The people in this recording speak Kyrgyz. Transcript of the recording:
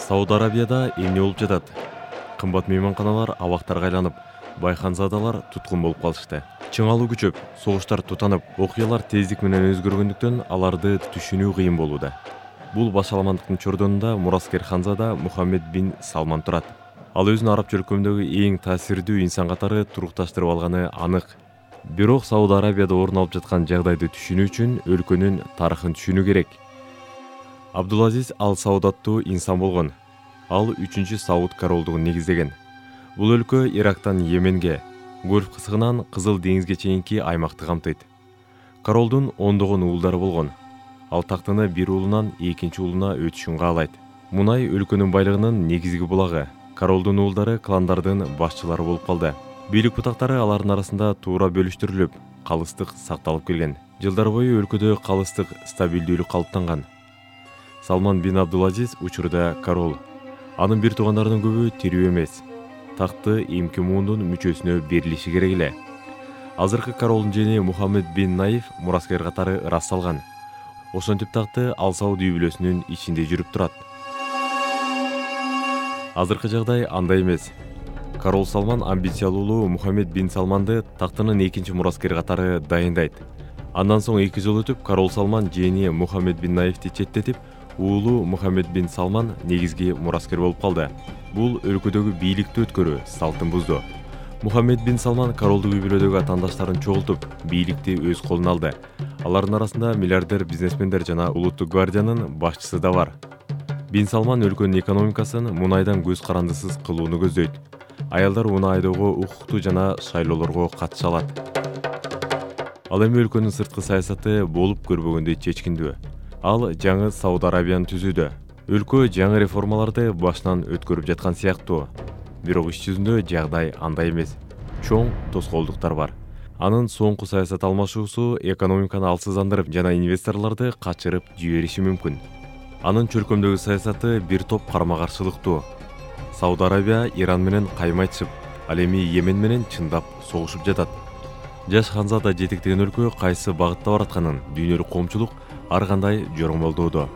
Сауд Арабияда эмне болуп жатат? Кымбат мейманканалар абактарга айланып, байканзадалар туткун болуп калышты. Чыңалуу күчөп, согуштар тутанып, окуялар тездик менен өзгөргөндүктөн аларды түшүнүү кыйын болууда. Бул башаламандыктын чордонунда мураскер ханзада Мухаммед бин Салман турат. Ал өзүн араб чөлкөмүндөгү эң таасирдүү инсан катары турукташтырып алганы анык. Бирок Сауд Арабияда орун алып жаткан жагдайды түшүнүү үчүн өлкөнүн тарыхын түшүнүү керек. Абдулазиз Ал-Сауд аттуу инсан болгон. Ал 3-чү Сауд королдугун негиздеген. Бул өлкө Ирактан Йеменге, Гольф кысыгынан Кызыл деңизге чейинки аймакты камтыйт. Королдун ондогон уулдары болгон. Ал тактыны бир уулунан экинчи уулуна өтүшүн каалайт. Мунай өлкөнүн байлыгынын негизги булагы. Королдун уулдары кландардын башчылары болуп калды. Бийлик бутактары алардын арасында туура бөлүштүрүлүп, калыстык сакталып келген. Жылдар бою өлкөдө калыстык стабилдүүлүк калыптанган. Салман бин Абдулазиз учурда корол. Анын бир туугандарынын көбү тирүү эмес. Такты эмки муундун мүчөсүнө берилиши керек эле. Азыркы королдун жени Мухаммед бин Наиф мураскер катары ырас салган. Ошентип такты Ал-Сауд үй бүлөсүнүн ичинде жүрүп турат. Азыркы жагдай андай эмес. Корол Салман амбициялуулуу Мухаммед бин Салманды тактынын экинчи мураскери катары дайындайт. Андан соң 2 жыл өтүп, корол Салман жени Мухаммед бин Наифти четтетип, уулу Мухаммед бин Салман негизги мураскер болуп калды. Бул өлкөдөгү бийликти өткөрүү салтын бузду. Мухаммед бин Салман королдук үй бүлөдөгү атаандаштарын чогултуп, бийликти өз колуна алды. Алардын арасында миллиардер бизнесмендер жана улуттук гвардиянын башчысы да бар. Бин Салман өлкөнүн экономикасын мунайдан көз карандысыз кылууну көздөйт. Аялдар уну айдоого укуктуу жана шайлоолорго катыша алат. Ал эми өлкөнүн сырткы саясаты болуп көрбөгөндөй чечкиндүү. Ал жаңы Сауд Арабияны түзүүдө. Өлкө жаңы реформаларды башынан өткөрүп жаткан сыяктуу. Бирок иш жүзүндө жагдай андай эмес. Чоң тоскоолдуктар бар. Анын соңку саясат алмашуусу экономиканы алсыздандырып жана инвесторлорду качырып жибериши мүмкүн. Анын чөлкөмдөгү саясаты бир топ карма-каршылыктуу. Сауд Арабия Иран менен каймайтышып, ал эми Йемен менен чындап согушуп жатат. Жаш ханзада жетектеген өлкө кайсы багытта баратканын дүйнөлүк коомчулук ар кандай жоромолдоодо.